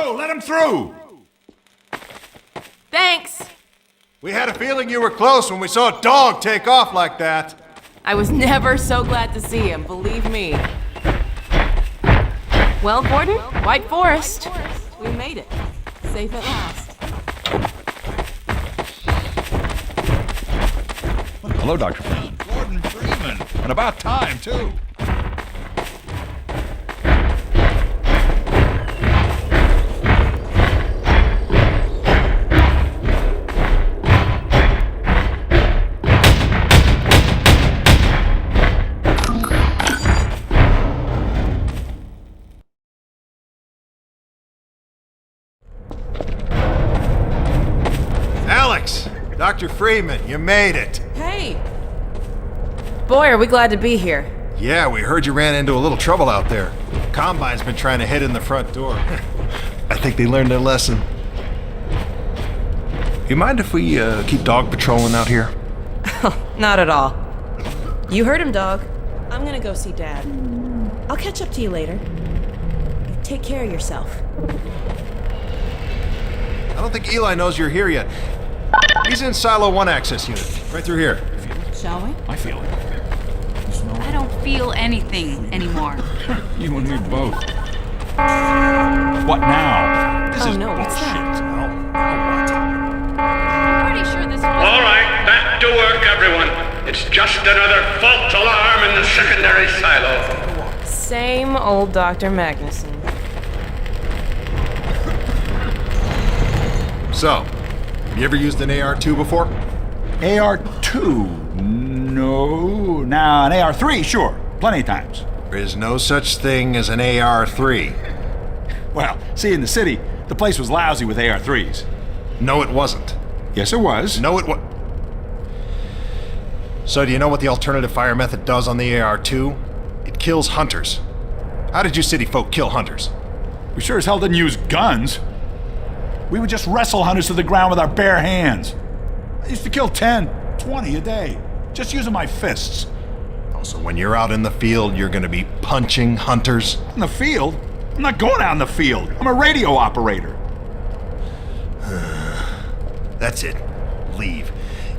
through! Let him through! Thanks! We had a feeling you were close when we saw a dog take off like that. I was never so glad to see him, believe me. Well, Gordon, White Forest. We made it. Safe at last. Hello, Dr. Freeman. Gordon Freeman. And about time, too. Alex! Dr. Freeman, you made it. Hey! Boy, are we glad to be here. Yeah, we heard you ran into a little trouble out there. Combine's been trying to hit in the front door. I think they learned their lesson. You mind if we keep dog patrolling out here? Not at all. You heard him, dog. I'm gonna go see Dad. I'll catch up to you later. Take care of yourself. I don't think Eli knows you're here yet. He's in Silo 1 access unit, right through here. Shall we? I feel it. I don't feel anything anymore. You and me both. What now? This Oh, is no, bullshit. what's that? Now what? I'm pretty sure this was... All right, back to work, everyone. It's just another false alarm in the secondary silo. Same old Dr. Magnuson. So, you ever used an AR-2 before? AR-2? No. Now, an AR-3, sure. Plenty of times. There is no such thing as an AR-3. Well, see, in the city, the place was lousy with AR-3s. No, it wasn't. Yes, it was. No, it was. So, do you know what the alternative fire method does on the AR-2? It kills hunters. How did you city folk kill hunters? We sure as hell didn't use guns. We would just wrestle hunters to the ground with our bare hands. I used to kill 10, 20 a day, just using my fists. Oh, so when you're out in the field, you're gonna be punching hunters? In the field? I'm not going out in the field. I'm a radio operator. That's it. Leave.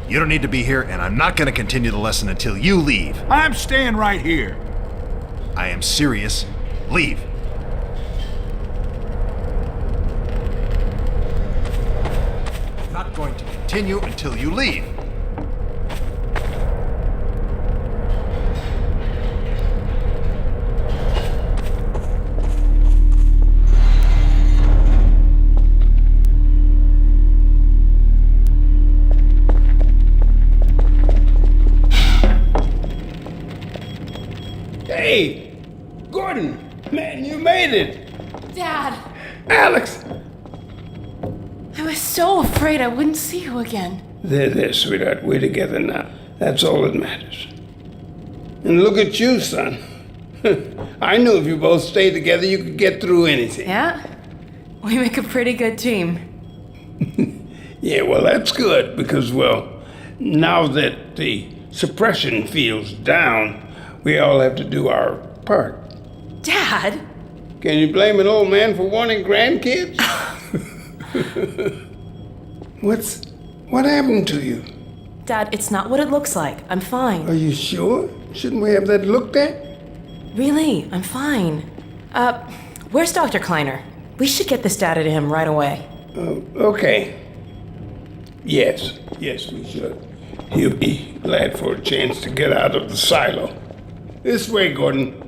You don't need to be here, and I'm not gonna continue the lesson until you leave. I'm staying right here. I am serious. Leave. I'm not going to continue until you leave. Hey, Gordon, man, you made it. Dad! Alex. I was so afraid I wouldn't see you again. There, sweetheart. We're together now. That's all that matters. And look at you, son. I knew if you both stayed together, you could get through anything. Yeah? We make a pretty good team. Yeah, well, that's good because, well, now that the suppression field's down, we all have to do our part. Dad? Can you blame an old man for wanting grandkids? What happened to you? Dad, it's not what it looks like. I'm fine. Are you sure? Shouldn't we have that looked at? Really, I'm fine. Where's Dr. Kleiner? We should get this data to him right away. Okay. Yes, we should. He'll be glad for a chance to get out of the silo. This way, Gordon.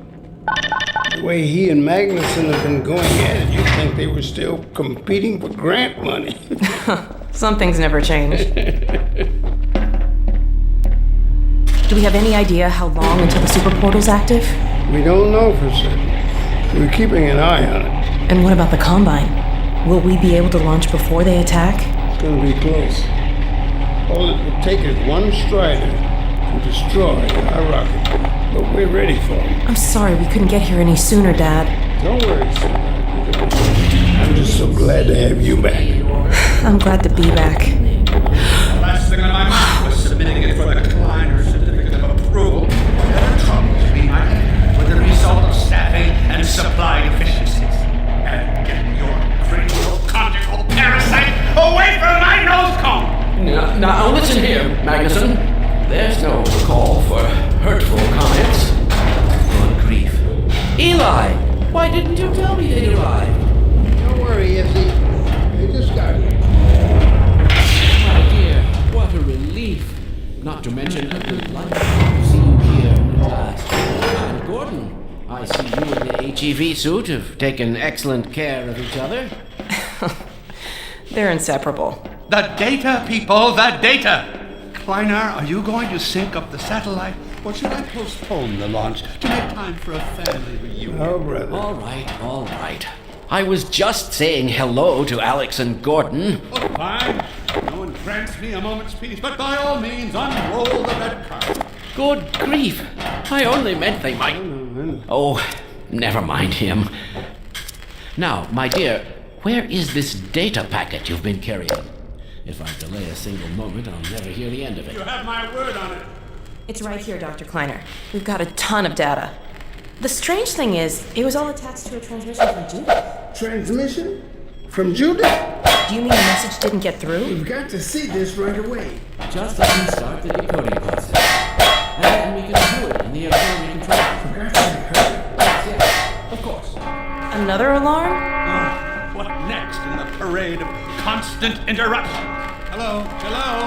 The way he and Magnuson have been going at it, you'd think they were still competing for grant money. Some things never change. Do we have any idea how long until the super portal's active? We don't know for certain. We're keeping an eye on it. And what about the Combine? Will we be able to launch before they attack? It's gonna be close. All it would take is one Strider to destroy our rocket. But we're ready for him. I'm sorry we couldn't get here any sooner, Dad. Don't worry, sweetheart. I'm just so glad to have you back. I'm glad to be back. Last thing on my mind was submitting it for the Kleiner certificate of approval. There are troubles being identified with the result of staffing and supply deficiencies. And getting your critical Why didn't you tell me they'd arrived? Don't worry, Izzy. They just got here. My dear, what a relief. Not to mention a delight to see you here at last. And Gordon, I see you in the HEV suit have taken excellent care of each other. They're inseparable. The data, people, the data! Kleiner, are you going to sync up the satellite? Or should I postpone the launch to make time for a family reunion? Oh, brother. All right. I was just saying hello to Alex and Gordon. Oh, fine. No one grants me a moment's peace, but by all means, unroll the red carpet. Good grief. I only meant they might... Oh, never mind him. Now, my dear, where is this data packet you've been carrying? If I delay a single moment, I'll never hear the end of it. You have my word on it. It's right here, Dr. Kleiner. We've got a ton of data. The strange thing is, it was all attached to a transmission from Judith. Transmission? From Judith? Do you mean the message didn't get through? We've got to see this right away. Just let me start the decoding process. And then we can do it in the auxiliary control room. Forgot to heard. Yes, of course. Another alarm? What next in the parade of constant interruption? Hello,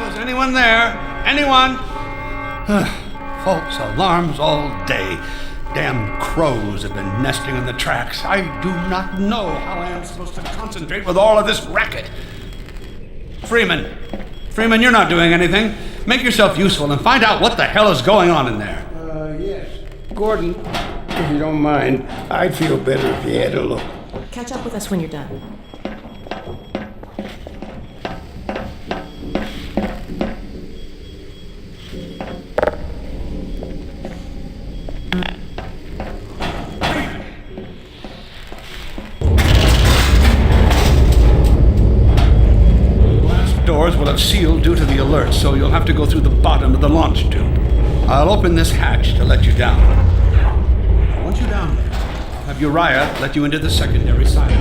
is anyone there? Anyone? False alarms all day. Damn crows have been nesting in the tracks. I do not know how I am supposed to concentrate with all of this racket. Freeman, you're not doing anything. Make yourself useful and find out what the hell is going on in there. Yes. Gordon, if you don't mind, I'd feel better if you had a look. Catch up with us when you're done. Doors will have sealed due to the alert, so you'll have to go through the bottom of the launch tube. I'll open this hatch to let you down. Once you're down there, I'll have Uriah let you into the secondary silo.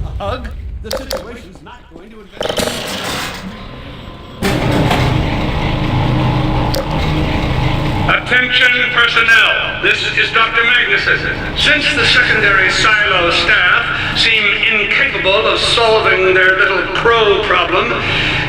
A hug? The situation's not going to advance. Attention personnel, this is Dr. Magnuson. Since the secondary silo staff seem incapable of solving their little crow problem,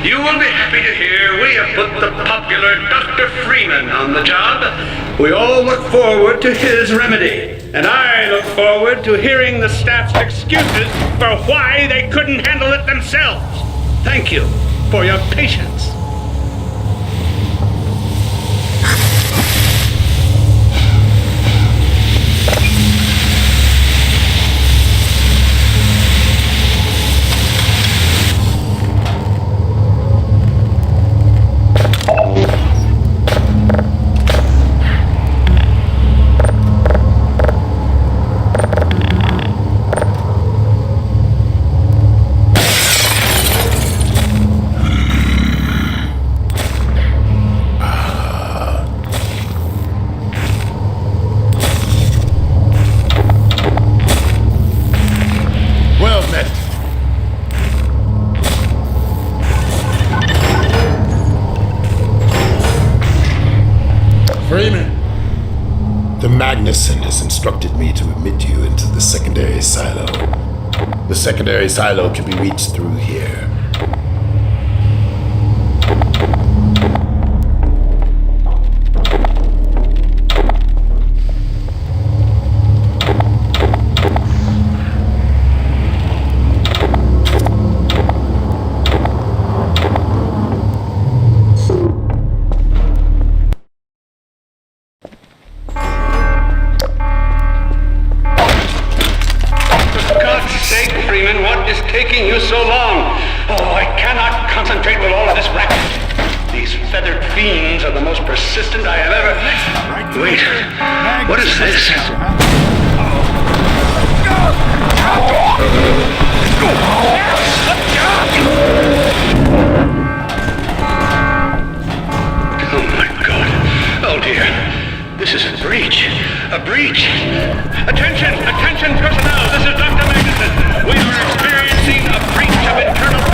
you will be happy to hear we have put the popular Dr. Freeman on the job. We all look forward to his remedy, and I look forward to hearing the staff's excuses for why they couldn't handle it themselves. Thank you for your patience. Magnuson has instructed me to admit you into the secondary silo. The secondary silo can be reached through here. Taking you so long? Oh, I cannot concentrate with all of this racket. These feathered fiends are the most persistent I have ever... Wait, what is this? Oh my God. Oh dear. This is a breach. A breach. Attention personnel. This is Dr. Magnuson. We are experiencing a breach of internal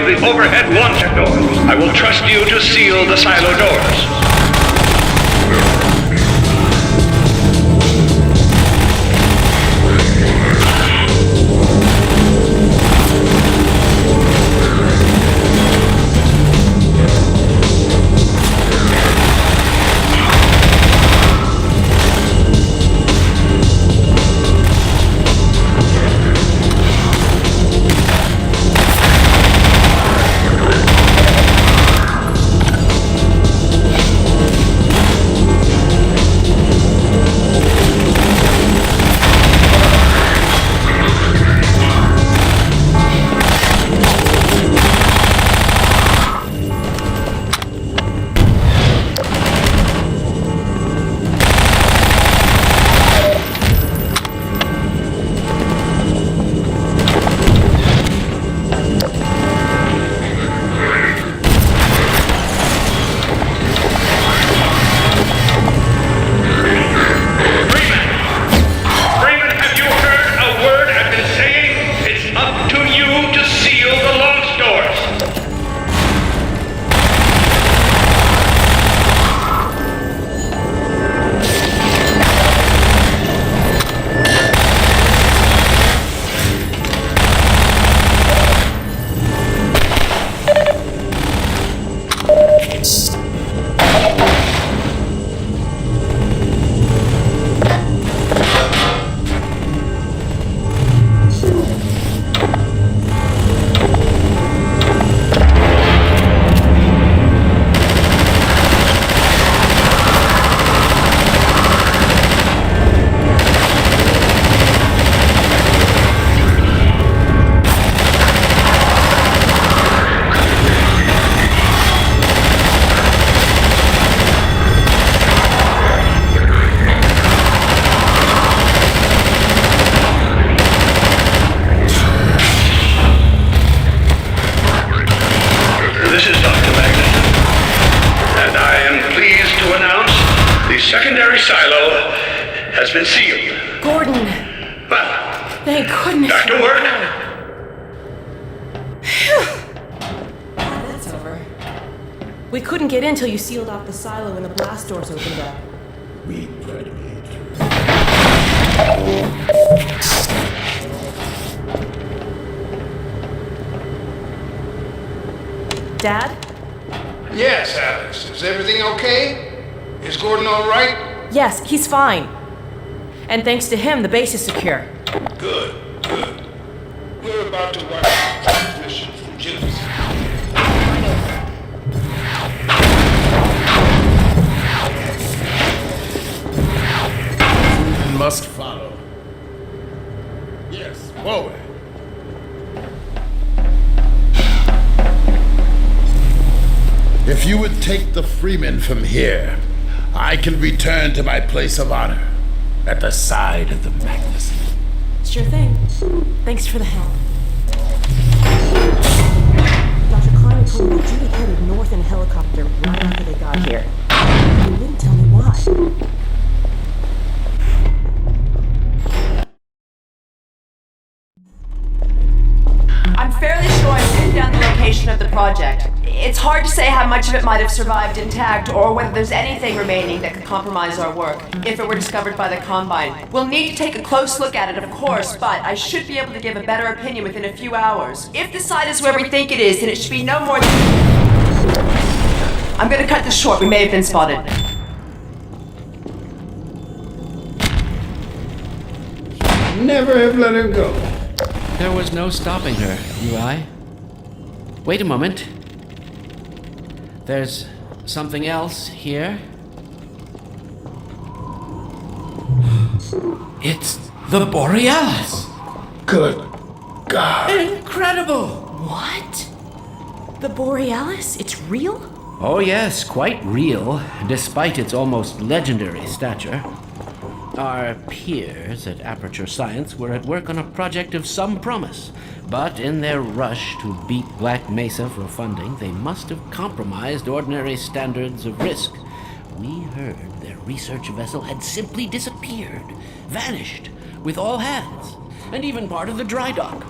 the overhead launcher doors. I will trust you to seal the silo doors. Secondary silo has been sealed. Gordon! Well, Thank goodness. back to work. That's over. We couldn't get in till you sealed off the silo when the blast doors opened up. We try to be true. Dad? Yes, Alex. Is everything okay? Is Gordon all right? Yes, he's fine. And thanks to him, the base is secure. Good, good. We're about to watch transmission from Jupiter. Must follow. Yes, forward. If you would take the Freeman from here, I can return to my place of honor at the side of the Magnus. Sure thing. Thanks for the help. Dr. Kleiner told me that Judy headed north in a helicopter right after they got here. He didn't tell me why. I'm fairly sure I've pinned down the location of the project. It's hard to say how much of it might have survived intact or whether there's anything remaining that could compromise our work if it were discovered by the Combine. We'll need to take a close look at it, of course, but I should be able to give a better opinion within a few hours. If the site is where we think it is, then it should be no more than... I'm gonna cut this short. We may have been spotted. Never have let her go. There was no stopping her, UI. Wait a moment. There's something else here. It's the Borealis! Good God. Incredible! What? The Borealis? It's real? Oh yes, quite real, despite its almost legendary stature. Our peers at Aperture Science were at work on a project of some promise, but in their rush to beat Black Mesa for funding, they must have compromised ordinary standards of risk. We heard their research vessel had simply disappeared, vanished, with all hands, and even part of the dry dock.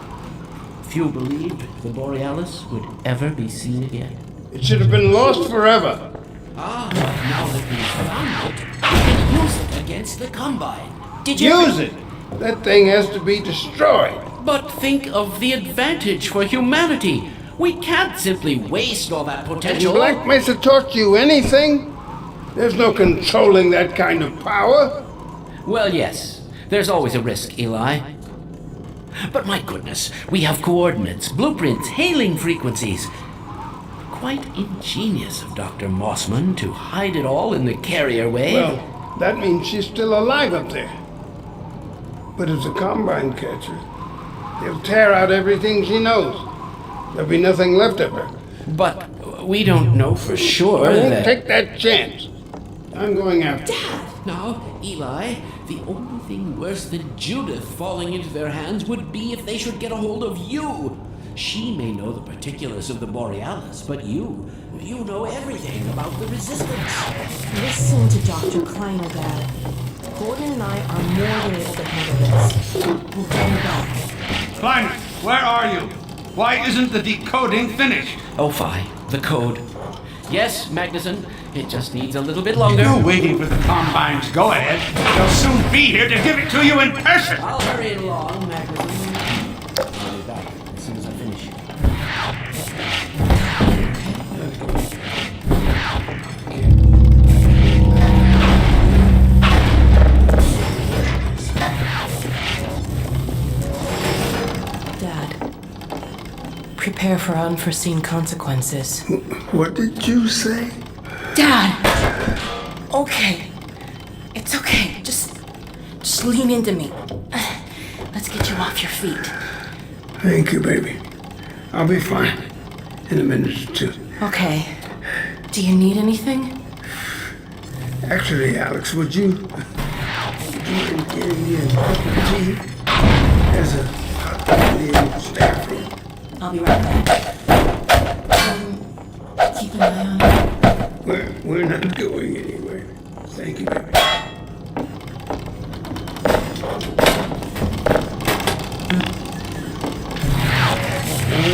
few believed the Borealis would ever be seen again. It should have been lost forever. Ah, but now that we've found it, we can use it against the Combine. Did you Use it! That thing has to be destroyed. But think of the advantage for humanity. We can't simply waste all that potential. Black Mesa taught you anything? There's no controlling that kind of power. Well, yes. There's always a risk, Eli. But my goodness, we have coordinates, blueprints, hailing frequencies. Quite ingenious of Dr. Mossman to hide it all in the carrier wave. Well, that means she's still alive up there. But as a Combine catcher, they'll tear out everything she knows. There'll be nothing left of her. But we don't know for sure I won't that... take that chance. I'm going after her. Now, Eli, the only thing worse than Judith falling into their hands would be if they should get a hold of you. She may know the particulars of the Borealis, but you know everything about the Resistance. Listen to Dr. Kleiner, Dad. Gordon and I are more than able to handle this. We'll get him back. Kleiner, where are you? Why isn't the decoding finished? Oh, fine. The code. Yes, Magnuson. It just needs a little bit longer. You're waiting for the Combine's go-ahead. They'll soon be here to give it to you in person. I'll hurry along, Magnuson. I'll be back as soon as I finish. Dad, prepare for unforeseen consequences. What did you say? Dad! Okay. It's okay. Just lean into me. Let's get you off your feet. Thank you, baby. I'll be fine in a minute or two. Okay. Do you need anything? Actually, Alex, would you mind getting me a cup of tea? There's a hot one in the staff room. I'll be right back. Keep an eye on it. We're not going anywhere. Thank you, baby.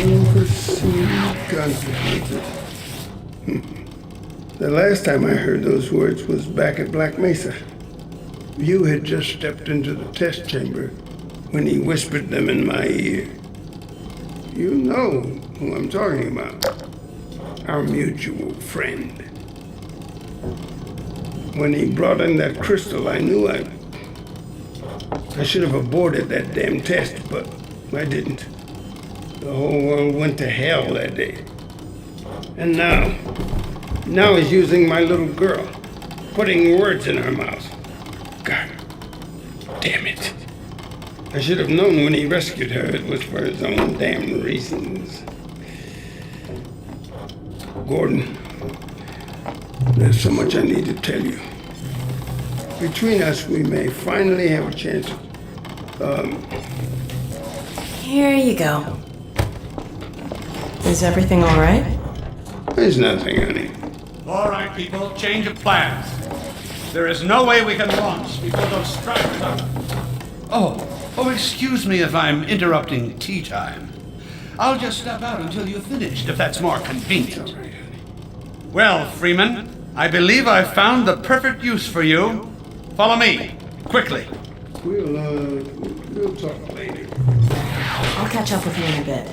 Unforeseen consequences. The last time I heard those words was back at Black Mesa. You had just stepped into the test chamber when he whispered them in my ear. You know who I'm talking about. Our mutual friend. When he brought in that crystal, I knew I should have aborted that damn test, but I didn't. The whole world went to hell that day. And now he's using my little girl, putting words in her mouth. God damn it. I should have known when he rescued her it was for his own damn reasons. Gordon, there's so much I need to tell you. Between us, we may finally have a chance. Here you go. Is everything all right? There's nothing, honey. All right, people, change of plans. There is no way we can launch before those Striders are... Oh, excuse me if I'm interrupting tea time. I'll just step out until you've finished, if that's more convenient. All right, honey. Well, Freeman, I believe I've found the perfect use for you. Follow me, quickly. We'll talk later. I'll catch up with you in a bit.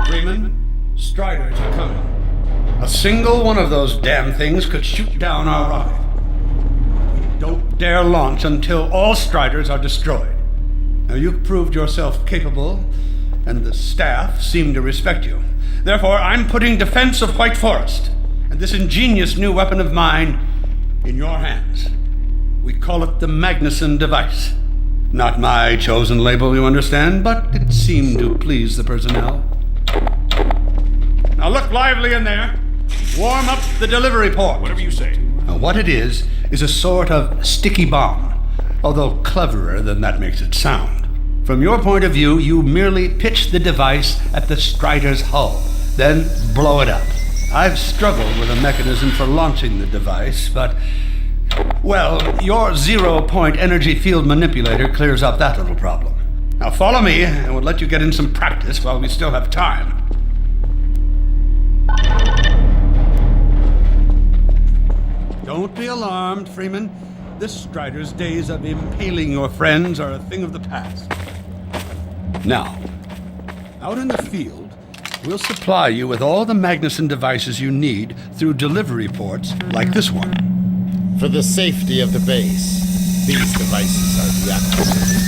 Freeman, Striders are coming. A single one of those damn things could shoot down our rocket. Don't dare launch until all Striders are destroyed. Now, you've proved yourself capable, and the staff seem to respect you. Therefore, I'm putting defense of White Forest and this ingenious new weapon of mine in your hands. We call it the Magnuson device. Not my chosen label, you understand, but it seemed to please the personnel. Now look lively in there. Warm up the delivery port. Whatever you say. Now, what it is a sort of sticky bomb, although cleverer than that makes it sound. From your point of view, you merely pitch the device at the Strider's hull, then blow it up. I've struggled with a mechanism for launching the device, but Well, your zero-point energy field manipulator clears up that little problem. Now follow me, and we'll let you get in some practice while we still have time. Don't be alarmed, Freeman. This Strider's days of impaling your friends are a thing of the past. Now, out in the field, we'll supply you with all the Magnuson devices you need through delivery ports like this one. For the safety of the base, these devices are deactivated.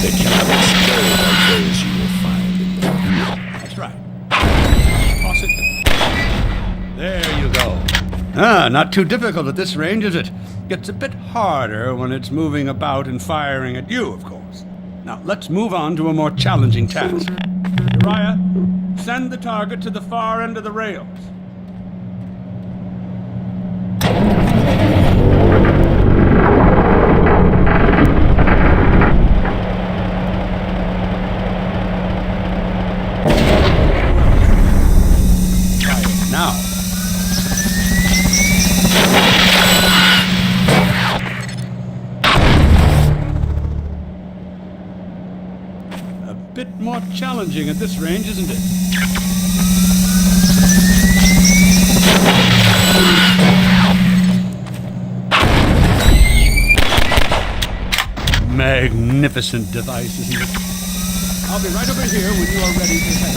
They cannot explode like those you will find in there. That's right. Toss it. There you go. Not too difficult at this range, is it? Gets a bit harder when it's moving about and firing at you, of course. Now, let's move on to a more challenging task. Uriah, send the target to the far end of the rails. Now. A bit more challenging at this range, isn't it? Magnificent device, isn't it? I'll be right over here when you are ready to head.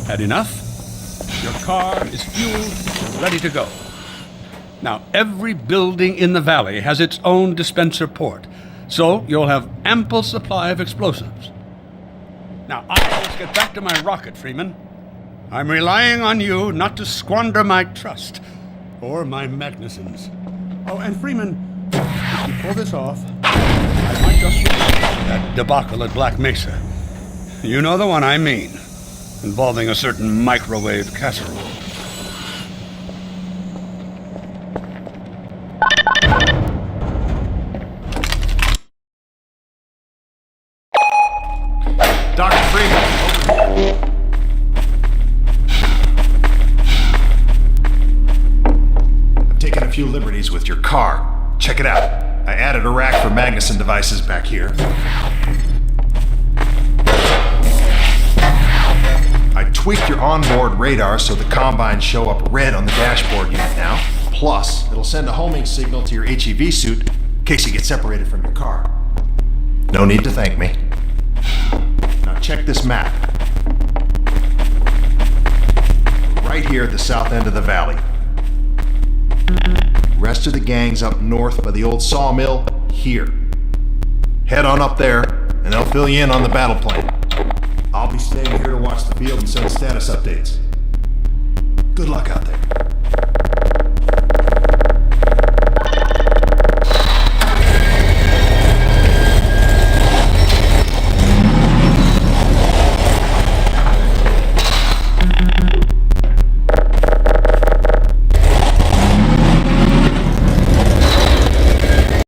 Had enough? Your car is fueled and ready to go. Now, every building in the valley has its own dispenser port, so you'll have ample supply of explosives. Now, let's get back to my rocket, Freeman. I'm relying on you not to squander my trust, or my Magnusons. Oh, and Freeman, if you pull this off, I might just remember that debacle at Black Mesa. You know the one I mean, involving a certain microwave casserole. Dr. Freeman, I've taken a few liberties with your car. Check it out. I added a rack for Magnuson devices back here. I tweaked your onboard radar so the combines show up red on the dashboard unit now. Plus, it'll send a homing signal to your HEV suit in case you get separated from your car. No need to thank me. Now check this map. Right here at the south end of the valley. Rest of the gang's up north by the old sawmill here. Head on up there, and they'll fill you in on the battle plan. I'll be staying here to watch the field and send status updates. Good luck out there.